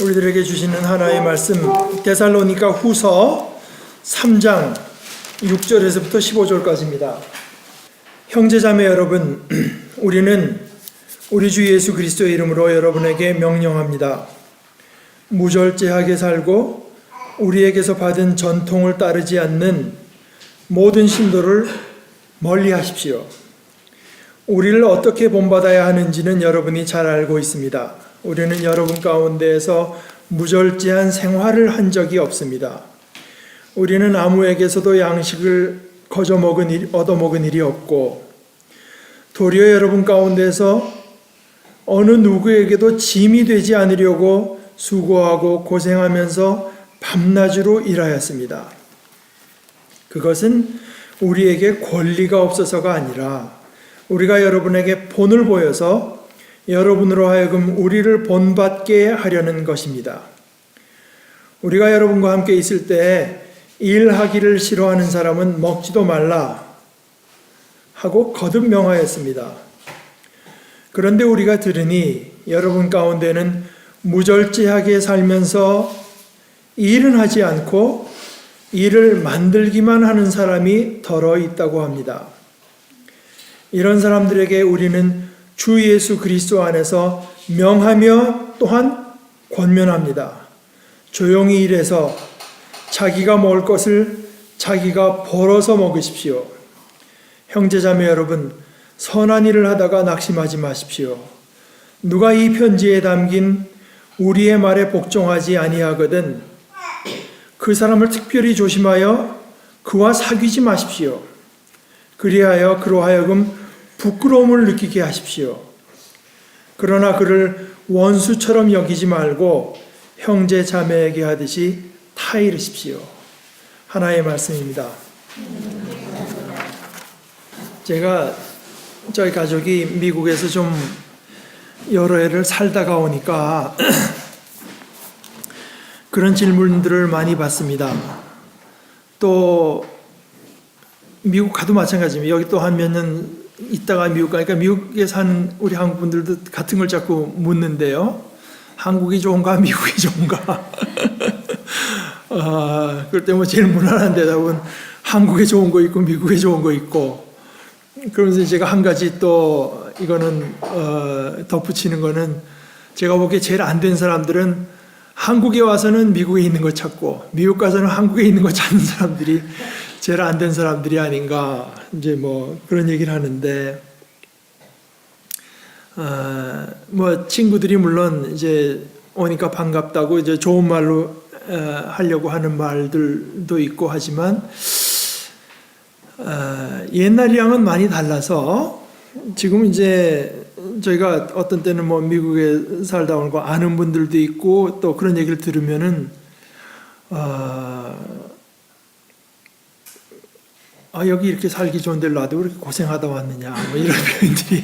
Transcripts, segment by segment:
우리들에게 주시는 하나의 말씀, 데살로니가 후서 3장 6절에서부터 15절까지입니다. 형제자매 여러분, 우리는 우리 주 예수 그리스도의 이름으로 여러분에게 명령합니다. 무절제하게 살고 우리에게서 받은 전통을 따르지 않는 모든 신도를 멀리 하십시오. 우리를 어떻게 본받아야 하는지는 여러분이 잘 알고 있습니다. 우리는 여러분 가운데에서 무절제한 생활을 한 적이 없습니다. 우리는 아무에게서도 양식을 얻어먹은 일이 없고, 도리어 여러분 가운데서 어느 누구에게도 짐이 되지 않으려고 수고하고 고생하면서 밤낮으로 일하였습니다. 그것은 우리에게 권리가 없어서가 아니라 우리가 여러분에게 본을 보여서 여러분으로 하여금 우리를 본받게 하려는 것입니다. 우리가 여러분과 함께 있을 때 일하기를 싫어하는 사람은 먹지도 말라 하고 거듭 명하였습니다. 그런데 우리가 들으니 여러분 가운데는 무절제하게 살면서 일은 하지 않고 일을 만들기만 하는 사람이 더러 있다고 합니다. 이런 사람들에게 우리는 주 예수 그리스도 안에서 명하며 또한 권면합니다. 조용히 일해서 자기가 먹을 것을 자기가 벌어서 먹으십시오. 형제자매 여러분, 선한 일을 하다가 낙심하지 마십시오. 누가 이 편지에 담긴 우리의 말에 복종하지 아니하거든 그 사람을 특별히 조심하여 그와 사귀지 마십시오. 그리하여 그로 하여금 부끄러움을 느끼게 하십시오. 그러나 그를 원수처럼 여기지 말고 형제 자매에게 하듯이 타이르십시오. 하나의 말씀입니다. 제가 저희 가족이 미국에서 좀 여러 해를 살다가 오니까 그런 질문들을 많이 받습니다. 또 미국 가도 마찬가지입니다. 여기 또 한 몇 년 있다가 미국 가니까 미국에 사는 우리 한국 분들도 같은 걸 자꾸 묻는데요. 한국이 좋은가 미국이 좋은가? 그럴 때 뭐 제일 무난한 대답은 한국에 좋은 거 있고 미국에 좋은 거 있고, 그러면서 제가 한 가지 또 이거는 덧붙이는 거는, 제가 보기에 제일 안 된 사람들은 한국에 와서는 미국에 있는 거 찾고 미국 가서는 한국에 있는 거 찾는 사람들이 제일 안 된 사람들이 아닌가, 이제 뭐 그런 얘기를 하는데, 뭐 친구들이 물론 이제 오니까 반갑다고 이제 좋은 말로 하려고 하는 말들도 있고 하지만, 옛날이랑은 많이 달라서 지금 이제 저희가 어떤 때는 뭐 미국에 살다 오는 거 아는 분들도 있고, 또 그런 얘기를 들으면은 여기 이렇게 살기 좋은 데로 놔두고 그렇게 고생하다 왔느냐, 뭐 이런 표현들이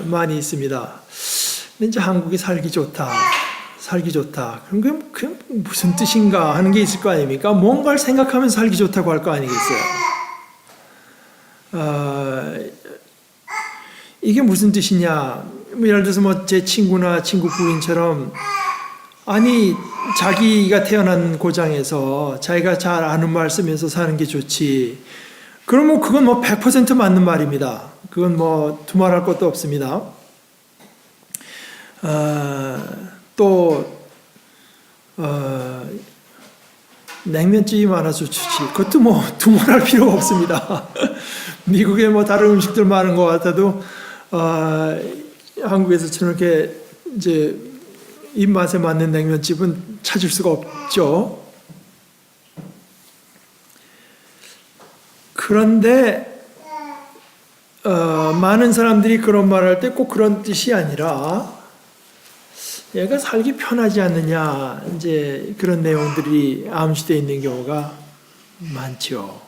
많이 있습니다. 근데 이제 한국이 살기 좋다. 그럼 그게 무슨 뜻인가 하는 게 있을 거 아닙니까? 뭔가를 생각하면서 살기 좋다고 할 거 아니겠어요? 이게 무슨 뜻이냐? 예를 들어서 뭐 제 친구나 친구 부인처럼, 아니 자기가 태어난 고장에서 자기가 잘 아는 말 쓰면서 사는 게 좋지. 그러면 그건 뭐 100% 맞는 말입니다. 그건 뭐 두말할 것도 없습니다. 또 냉면집이 많아서 좋지. 그것도 뭐 두말할 필요가 없습니다. 미국에 뭐 다른 음식들 많은 것 같아도 한국에서 저렇게 이제 입맛에 맞는 냉면집은 찾을 수가 없죠. 그런데 많은 사람들이 그런 말할 때 꼭 그런 뜻이 아니라, 얘가 살기 편하지 않느냐, 이제 그런 내용들이 암시되어 있는 경우가 많죠.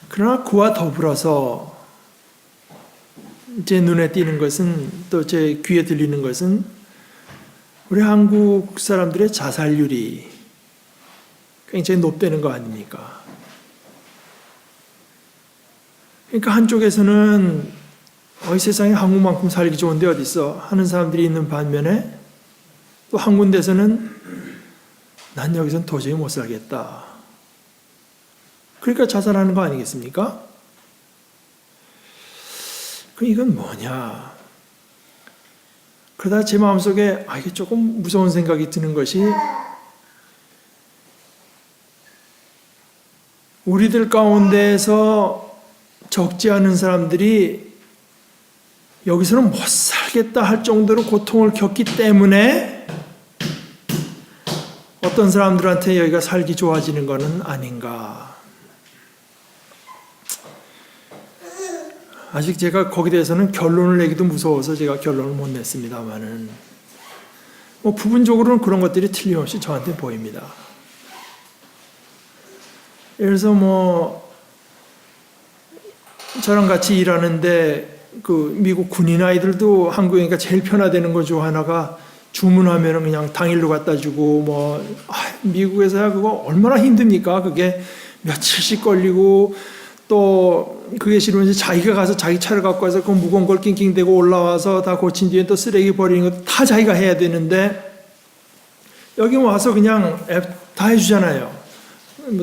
그러나 그와 더불어서 제 눈에 띄는 것은, 또 제 귀에 들리는 것은, 우리 한국 사람들의 자살률이 굉장히 높다는 거 아닙니까? 그러니까 한쪽에서는 이 세상에 한국만큼 살기 좋은 데 어디 있어 하는 사람들이 있는 반면에 또 한 군데서는 난 여기선 도저히 못 살겠다. 그러니까 자살하는 거 아니겠습니까? 그럼 이건 뭐냐? 그러다 제 마음속에 이게 조금 무서운 생각이 드는 것이 우리들 가운데에서 적지 않은 사람들이 여기서는 못 살겠다 할 정도로 고통을 겪기 때문에 어떤 사람들한테 여기가 살기 좋아지는 것은 아닌가. 아직 제가 거기에 대해서는 결론을 내기도 무서워서 제가 결론을 못 냈습니다만은 부분적으로는 그런 것들이 틀림없이 저한테 보입니다. 예를 들어서 저랑 같이 일하는데 그 미국 군인 아이들도 한국이니까 제일 편하다는 거 중 하나가 주문하면 그냥 당일로 갖다 주고 미국에서야 그거 얼마나 힘듭니까? 그게 며칠씩 걸리고 또 그게 싫으면 자기가 가서 자기 차를 갖고 와서 그 무거운 걸 낑낑대고 올라와서 다 고친 뒤에 또 쓰레기 버리는 것도 다 자기가 해야 되는데 여기 와서 그냥 앱 다 해주잖아요.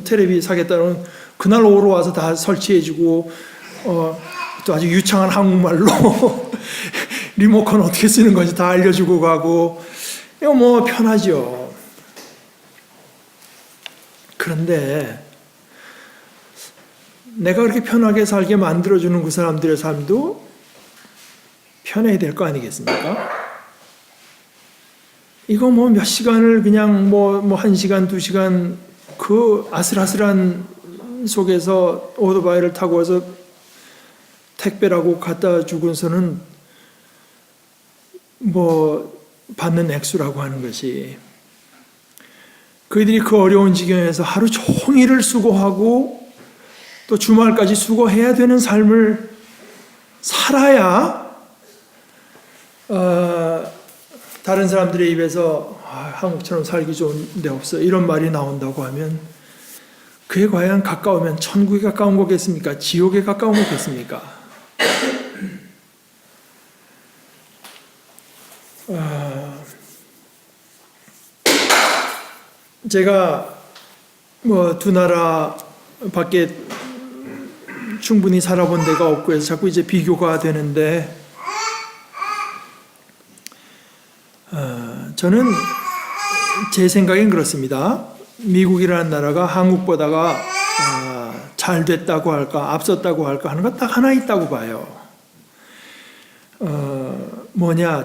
텔레비 사겠다는 그날 오러 와서 다 설치해주고 또 아주 유창한 한국말로 리모컨 어떻게 쓰는 건지 다 알려주고 가고 이거 편하죠. 그런데 내가 그렇게 편하게 살게 만들어주는 그 사람들의 삶도 편해야 될 거 아니겠습니까? 이거 몇 시간을 그냥 1시간, 2시간 그 아슬아슬한 속에서 오토바이를 타고 와서 택배라고 갖다 주고서는 받는 액수라고 하는 것이 그들이 그 어려운 지경에서 하루 종일을 수고하고 또 주말까지 수고해야 되는 삶을 살아야 다른 사람들의 입에서 한국처럼 살기 좋은 데 없어 이런 말이 나온다고 하면 그게 과연 가까우면 천국에 가까운 거겠습니까? 지옥에 가까운 거겠습니까? 제가 두 나라 밖에 충분히 살아본 데가 없고 해서 자꾸 이제 비교가 되는데 저는 제 생각엔 그렇습니다. 미국이라는 나라가 한국보다가 잘 됐다고 할까 앞섰다고 할까 하는 것 딱 하나 있다고 봐요.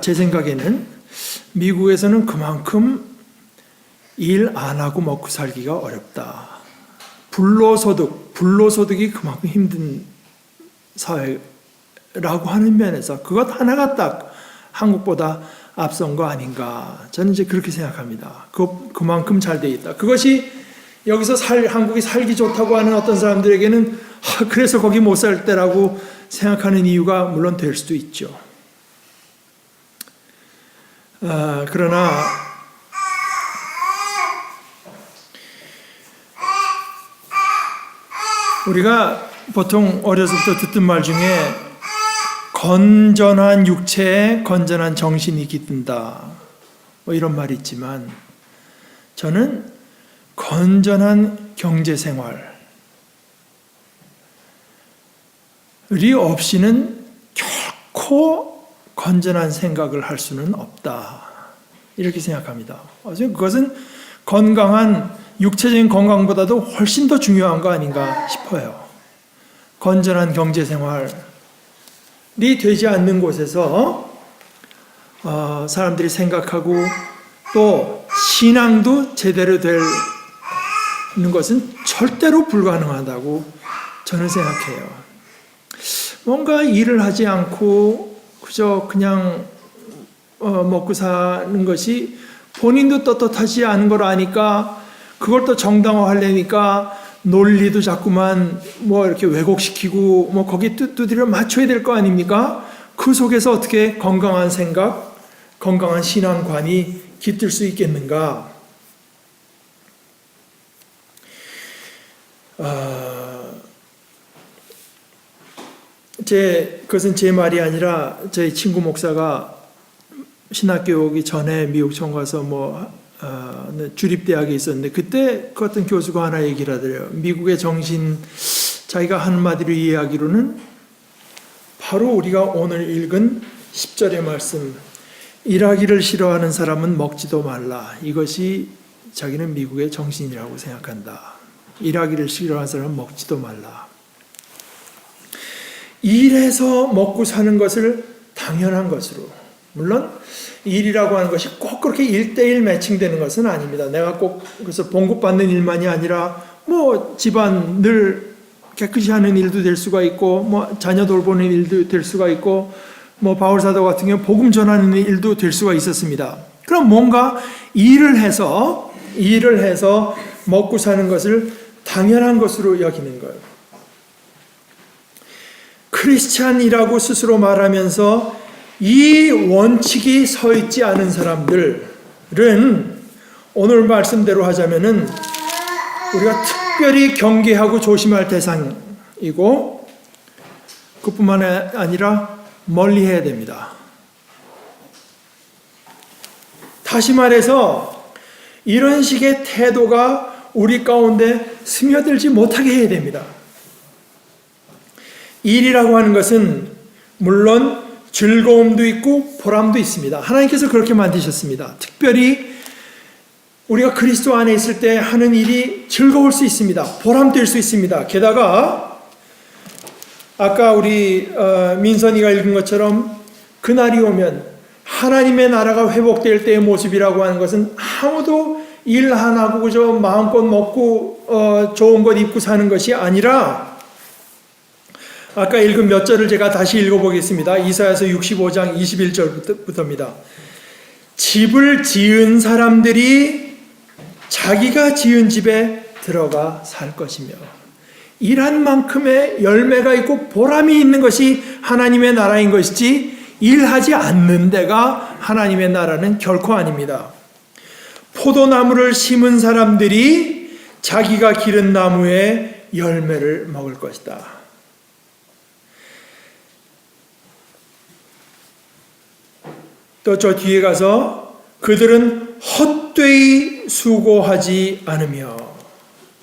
제 생각에는 미국에서는 그만큼 일 안 하고 먹고 살기가 어렵다. 불로소득이 그만큼 힘든 사회라고 하는 면에서 그것 하나가 딱 한국보다 앞선 거 아닌가. 저는 이제 그렇게 생각합니다. 그만큼 잘 돼 있다. 그것이 여기서 한국이 살기 좋다고 하는 어떤 사람들에게는 그래서 거기 못 살 때라고 생각하는 이유가 물론 될 수도 있죠. 그러나 우리가 보통 어려서부터 듣던 말 중에 건전한 육체에 건전한 정신이 깃든다 이런 말이 있지만 저는 건전한 경제생활이 없이는 결코 건전한 생각을 할 수는 없다 이렇게 생각합니다. 그것은 건강한 육체적인 건강보다도 훨씬 더 중요한 거 아닌가 싶어요. 건전한 경제생활이 되지 않는 곳에서 사람들이 생각하고 또 신앙도 제대로 되는 것은 절대로 불가능하다고 저는 생각해요. 뭔가 일을 하지 않고 그냥 먹고 사는 것이 본인도 떳떳하지 않은 걸 아니까 그걸 또 정당화하려니까 논리도 자꾸만 이렇게 왜곡시키고 거기에 두드려 맞춰야 될 거 아닙니까? 그 속에서 어떻게 건강한 생각, 건강한 신앙관이 깃들 수 있겠는가? 그것은 제 말이 아니라 저희 친구 목사가 신학교 오기 전에 미국 처음 가서 주립대학에 있었는데 그때 그 어떤 교수가 하나 얘기를 하더래요. 미국의 정신, 자기가 한마디로 이해하기로는 바로 우리가 오늘 읽은 10절의 말씀, 일하기를 싫어하는 사람은 먹지도 말라. 이것이 자기는 미국의 정신이라고 생각한다. 일하기를 싫어하는 사람은 먹지도 말라. 일해서 먹고 사는 것을 당연한 것으로, 물론 일이라고 하는 것이 꼭 그렇게 1대1 매칭되는 것은 아닙니다. 내가 꼭 그래서 봉급받는 일만이 아니라 집안 늘 깨끗이 하는 일도 될 수가 있고 자녀 돌보는 일도 될 수가 있고 바울 사도 같은 경우 복음 전하는 일도 될 수가 있었습니다. 그럼 뭔가 일을 해서 먹고 사는 것을 당연한 것으로 여기는 거예요. 크리스찬이라고 스스로 말하면서 이 원칙이 서 있지 않은 사람들은 오늘 말씀대로 하자면은 우리가 특별히 경계하고 조심할 대상이고 그뿐만 아니라 멀리해야 됩니다. 다시 말해서 이런 식의 태도가 우리 가운데 스며들지 못하게 해야 됩니다. 일이라고 하는 것은 물론 즐거움도 있고 보람도 있습니다. 하나님께서 그렇게 만드셨습니다. 특별히 우리가 그리스도 안에 있을 때 하는 일이 즐거울 수 있습니다. 보람될 수 있습니다. 게다가 아까 우리 민선이가 읽은 것처럼 그날이 오면 하나님의 나라가 회복될 때의 모습이라고 하는 것은 아무도 일 안 하고 그저 마음껏 먹고 좋은 것 입고 사는 것이 아니라 아까 읽은 몇 절을 제가 다시 읽어보겠습니다. 이사야서 65장 21절부터입니다. 집을 지은 사람들이 자기가 지은 집에 들어가 살 것이며 일한 만큼의 열매가 있고 보람이 있는 것이 하나님의 나라인 것이지 일하지 않는 데가 하나님의 나라는 결코 아닙니다. 포도나무를 심은 사람들이 자기가 기른 나무의 열매를 먹을 것이다. 또 저 뒤에 가서 그들은 헛되이 수고하지 않으며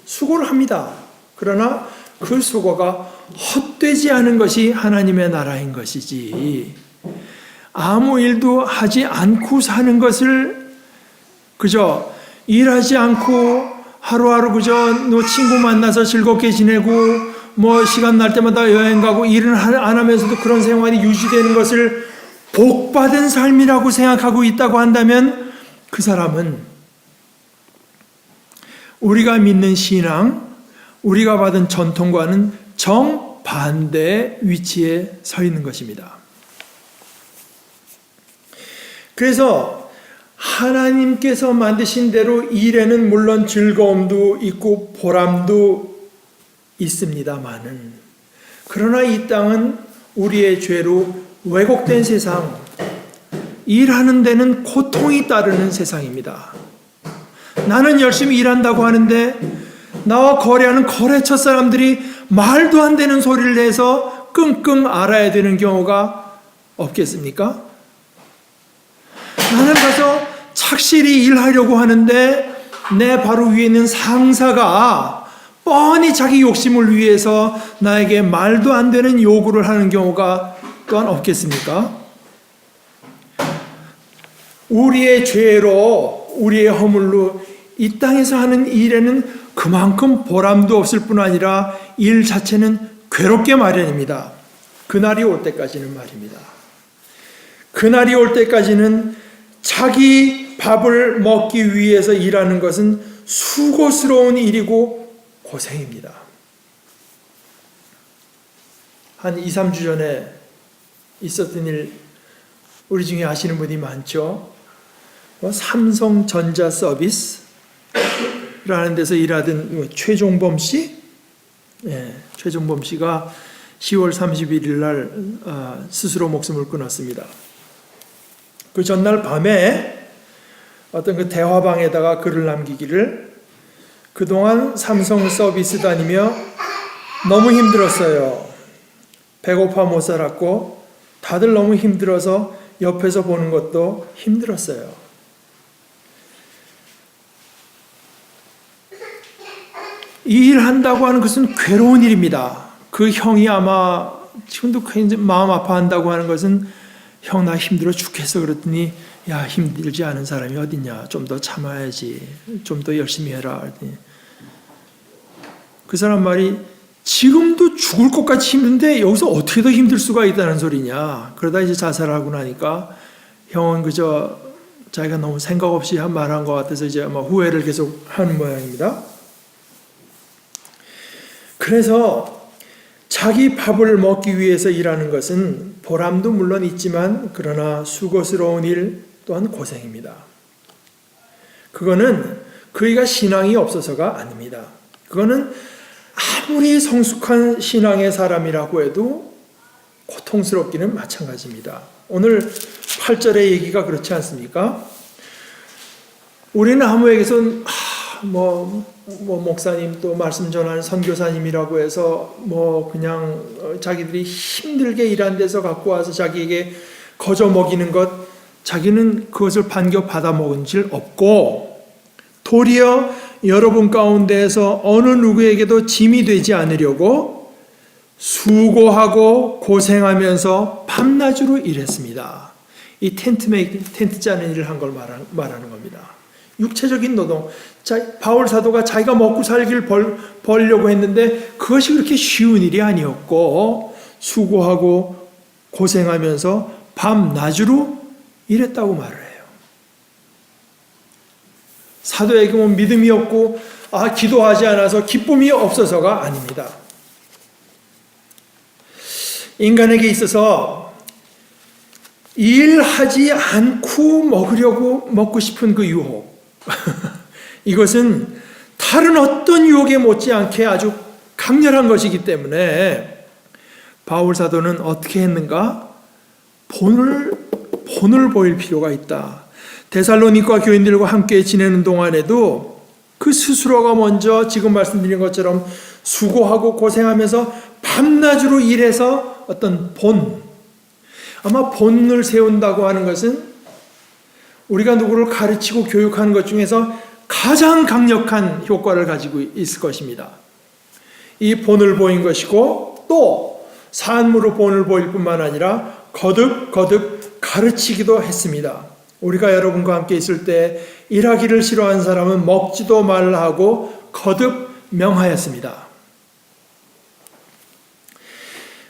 수고를 합니다. 그러나 그 수고가 헛되지 않은 것이 하나님의 나라인 것이지 아무 일도 하지 않고 사는 것을 그저 일하지 않고 하루하루 그저 친구 만나서 즐겁게 지내고 시간 날 때마다 여행 가고 일은 안 하면서도 그런 생활이 유지되는 것을 복받은 삶이라고 생각하고 있다고 한다면 그 사람은 우리가 믿는 신앙, 우리가 받은 전통과는 정반대의 위치에 서 있는 것입니다. 그래서 하나님께서 만드신 대로 일에는 물론 즐거움도 있고 보람도 있습니다마는 그러나 이 땅은 우리의 죄로 왜곡된 세상, 일하는 데는 고통이 따르는 세상입니다. 나는 열심히 일한다고 하는데 나와 거래하는 거래처 사람들이 말도 안 되는 소리를 내서 끙끙 앓아야 되는 경우가 없겠습니까? 나는 가서 착실히 일하려고 하는데 내 바로 위에 있는 상사가 뻔히 자기 욕심을 위해서 나에게 말도 안 되는 요구를 하는 경우가 또한 없겠습니까? 우리의 죄로, 우리의 허물로 이 땅에서 하는 일에는 그만큼 보람도 없을 뿐 아니라 일 자체는 괴롭게 마련입니다. 그날이 올 때까지는 말입니다. 그날이 올 때까지는 자기 밥을 먹기 위해서 일하는 것은 수고스러운 일이고 고생입니다. 한 2, 3주 전에 있었던 일 우리 중에 아시는 분이 많죠. 삼성전자 서비스라는 데서 일하던 최종범 씨, 최종범 씨가 10월 31일 날 스스로 목숨을 끊었습니다. 그 전날 밤에 어떤 그 대화방에다가 글을 남기기를 그동안 삼성 서비스 다니며 너무 힘들었어요. 배고파 못 살았고 다들 너무 힘들어서 옆에서 보는 것도 힘들었어요. 이 일 한다고 하는 것은 괴로운 일입니다. 그 형이 아마 지금도 마음 아파한다고 하는 것은 형 나 힘들어 죽겠어 그랬더니 야 힘들지 않은 사람이 어딨냐 좀 더 참아야지 좀 더 열심히 해라 그랬더니 그 사람 말이 지금도 죽을 것 같이 힘든데 여기서 어떻게 더 힘들 수가 있다는 소리냐. 그러다 이제 자살하고 나니까 형은 그저 자기가 너무 생각 없이 말한 것 같아서 이제 아마 후회를 계속 하는 모양입니다. 그래서 자기 밥을 먹기 위해서 일하는 것은 보람도 물론 있지만 그러나 수고스러운 일 또한 고생입니다. 그거는 그이가 신앙이 없어서가 아닙니다. 그거는 아무리 성숙한 신앙의 사람이라고 해도 고통스럽기는 마찬가지입니다. 오늘 8절의 얘기가 그렇지 않습니까? 우리는 아무에게서 목사님 또 말씀 전하는 선교사님이라고 해서 그냥 자기들이 힘들게 일한 데서 갖고 와서 자기에게 거저 먹이는 것 자기는 그것을 반겨 받아 먹은 줄 없고 도리어 여러분 가운데에서 어느 누구에게도 짐이 되지 않으려고 수고하고 고생하면서 밤낮으로 일했습니다. 이 텐트 짜는 일을 한 걸 말하는 겁니다. 육체적인 노동. 바울 사도가 자기가 먹고 살기를 벌려고 했는데 그것이 그렇게 쉬운 일이 아니었고 수고하고 고생하면서 밤낮으로 일했다고 말을 해요. 사도에게 믿음이 없고 기도하지 않아서 기쁨이 없어서가 아닙니다. 인간에게 있어서 일하지 않고 먹고 싶은 그 유혹 이것은 다른 어떤 유혹에 못지않게 아주 강렬한 것이기 때문에 바울 사도는 어떻게 했는가? 본을 보일 필요가 있다. 데살로니가 교인들과 함께 지내는 동안에도 그 스스로가 먼저 지금 말씀드린 것처럼 수고하고 고생하면서 밤낮으로 일해서 어떤 아마 본을 세운다고 하는 것은 우리가 누구를 가르치고 교육하는 것 중에서 가장 강력한 효과를 가지고 있을 것입니다. 이 본을 보인 것이고 또 산무로 본을 보일 뿐만 아니라 거듭 가르치기도 했습니다. 우리가 여러분과 함께 있을 때 일하기를 싫어하는 사람은 먹지도 말라 하고 거듭 명하였습니다.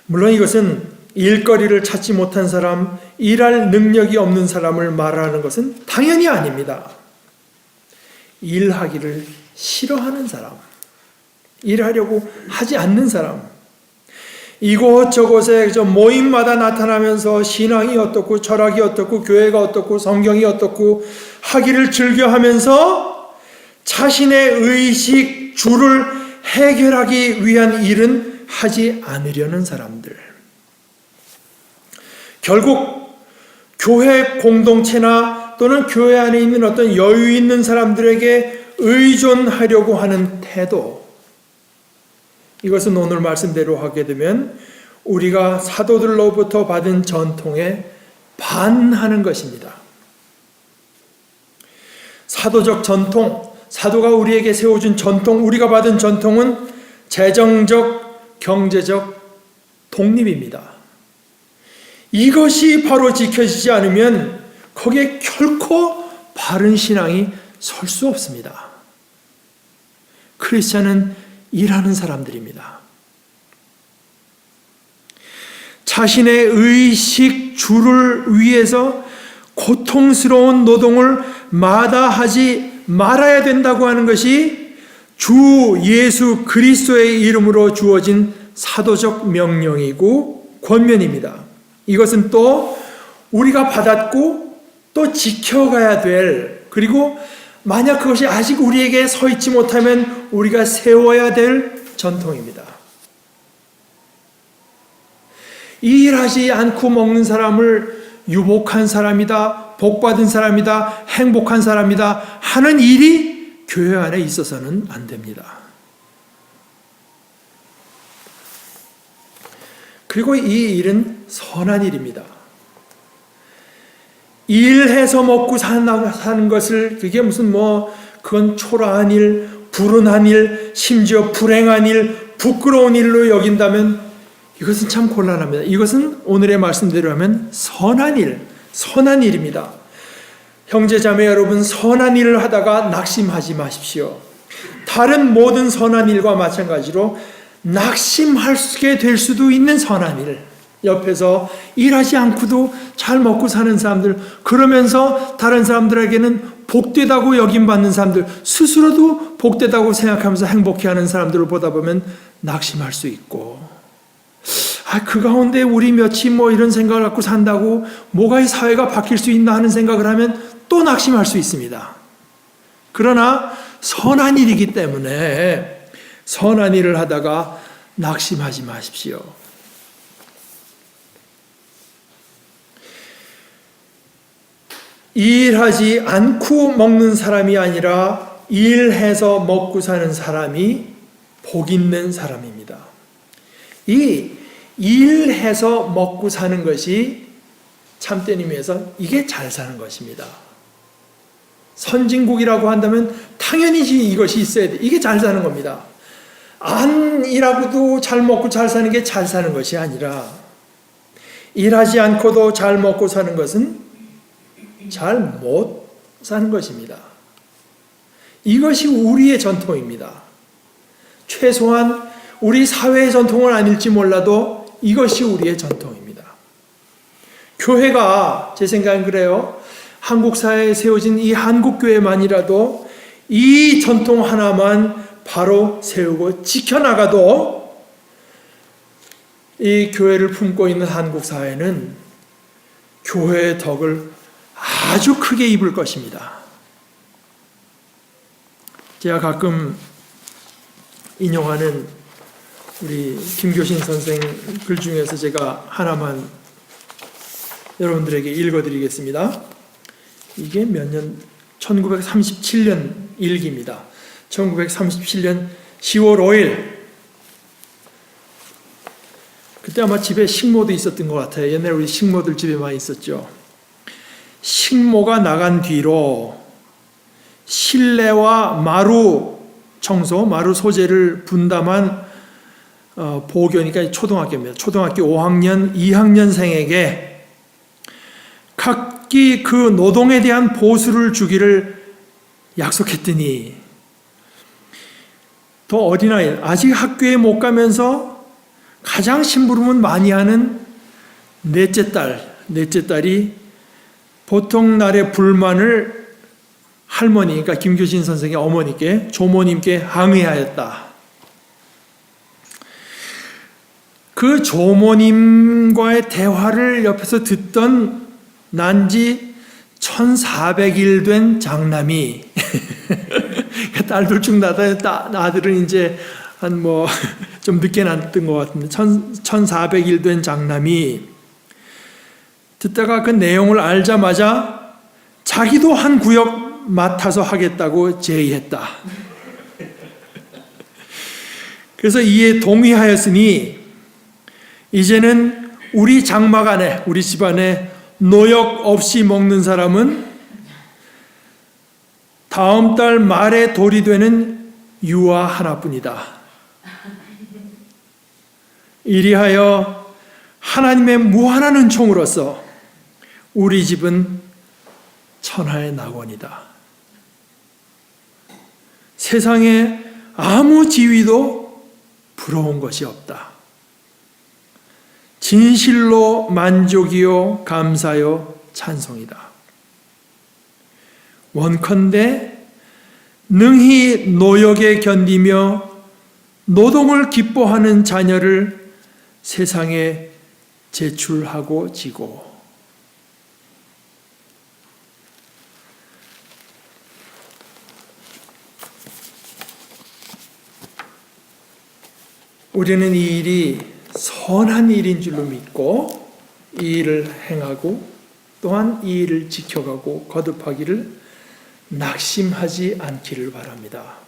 물론 이것은 일거리를 찾지 못한 사람, 일할 능력이 없는 사람을 말하는 것은 당연히 아닙니다. 일하기를 싫어하는 사람, 일하려고 하지 않는 사람, 이곳저곳에 모임마다 나타나면서 신앙이 어떻고 철학이 어떻고 교회가 어떻고 성경이 어떻고 하기를 즐겨하면서 자신의 의식 주를 해결하기 위한 일은 하지 않으려는 사람들. 결국 교회 공동체나 또는 교회 안에 있는 어떤 여유 있는 사람들에게 의존하려고 하는 태도, 이것은 오늘 말씀대로 하게 되면 우리가 사도들로부터 받은 전통에 반하는 것입니다. 사도적 전통, 사도가 우리에게 세워준 전통, 우리가 받은 전통은 재정적, 경제적 독립입니다. 이것이 바로 지켜지지 않으면 거기에 결코 바른 신앙이 설 수 없습니다. 크리스찬은 일하는 사람들입니다. 자신의 의식 주를 위해서 고통스러운 노동을 마다하지 말아야 된다고 하는 것이 주 예수 그리스도의 이름으로 주어진 사도적 명령이고 권면입니다. 이것은 또 우리가 받았고 또 지켜가야 될, 그리고 만약 그것이 아직 우리에게 서 있지 못하면 우리가 세워야 될 전통입니다. 일하지 않고 먹는 사람을 유복한 사람이다, 복받은 사람이다, 행복한 사람이다 하는 일이 교회 안에 있어서는 안 됩니다. 그리고 이 일은 선한 일입니다. 일해서 먹고 사는 것을 그게 무슨 그건 초라한 일, 불운한 일, 심지어 불행한 일, 부끄러운 일로 여긴다면 이것은 참 곤란합니다. 이것은 오늘의 말씀대로 하면 선한 일, 선한 일입니다. 형제 자매 여러분, 선한 일을 하다가 낙심하지 마십시오. 다른 모든 선한 일과 마찬가지로 낙심하게 될 수도 있는 선한 일, 옆에서 일하지 않고도 잘 먹고 사는 사람들, 그러면서 다른 사람들에게는 복되다고 여김받는 사람들, 스스로도 복되다고 생각하면서 행복해하는 사람들을 보다 보면 낙심할 수 있고, 그 가운데 우리 몇이 이런 생각을 갖고 산다고 뭐가 이 사회가 바뀔 수 있나 하는 생각을 하면 또 낙심할 수 있습니다. 그러나 선한 일이기 때문에 선한 일을 하다가 낙심하지 마십시오. 일하지 않고 먹는 사람이 아니라 일해서 먹고 사는 사람이 복 있는 사람입니다. 이 일해서 먹고 사는 것이 참된 의미에서 이게 잘 사는 것입니다. 선진국이라고 한다면 당연히 이것이 있어야 돼. 이게 잘 사는 겁니다. 안 일하고도 잘 먹고 잘 사는 게 잘 사는 것이 아니라, 일하지 않고도 잘 먹고 사는 것은 잘 못 사는 것입니다. 이것이 우리의 전통입니다. 최소한 우리 사회의 전통은 아닐지 몰라도 이것이 우리의 전통입니다. 교회가, 제 생각은 그래요. 한국 사회에 세워진 이 한국교회만이라도 이 전통 하나만 바로 세우고 지켜나가도 이 교회를 품고 있는 한국 사회는 교회의 덕을 아주 크게 입을 것입니다. 제가 가끔 인용하는 우리 김교신 선생 글 중에서 제가 하나만 여러분들에게 읽어드리겠습니다. 이게 몇 년? 1937년 일기입니다. 1937년 10월 5일. 그때 아마 집에 식모도 있었던 것 같아요. 옛날에 우리 식모들 집에 많이 있었죠. 식모가 나간 뒤로 실내와 마루 청소, 마루 소재를 분담한 보교니까 초등학교입니다. 초등학교 5학년, 2학년생에게 각기 그 노동에 대한 보수를 주기를 약속했더니 더 어린아이, 아직 학교에 못 가면서 가장 심부름은 많이 하는 넷째 딸이 보통 날의 불만을 할머니, 그러니까 김교신 선생의 어머니께, 조모님께 항의하였다. 그 조모님과의 대화를 옆에서 듣던 난지 1400일 된 장남이 딸들 중 아들은 이제 한 좀 늦게 낳았던 것 같은데 1400일 된 장남이 듣다가 그 내용을 알자마자 자기도 한 구역 맡아서 하겠다고 제의했다. 그래서 이에 동의하였으니 이제는 우리 장막 안에, 우리 집안에 노역 없이 먹는 사람은 다음 달 말에 돌이 되는 유아 하나뿐이다. 이리하여 하나님의 무한한 은총으로서 우리 집은 천하의 낙원이다. 세상에 아무 지위도 부러운 것이 없다. 진실로 만족이요 감사요 찬송이다. 원컨대 능히 노역에 견디며 노동을 기뻐하는 자녀를 세상에 제출하고 지고 우리는 이 일이 선한 일인 줄로 믿고 이 일을 행하고 또한 이 일을 지켜가고 거듭하기를 낙심하지 않기를 바랍니다.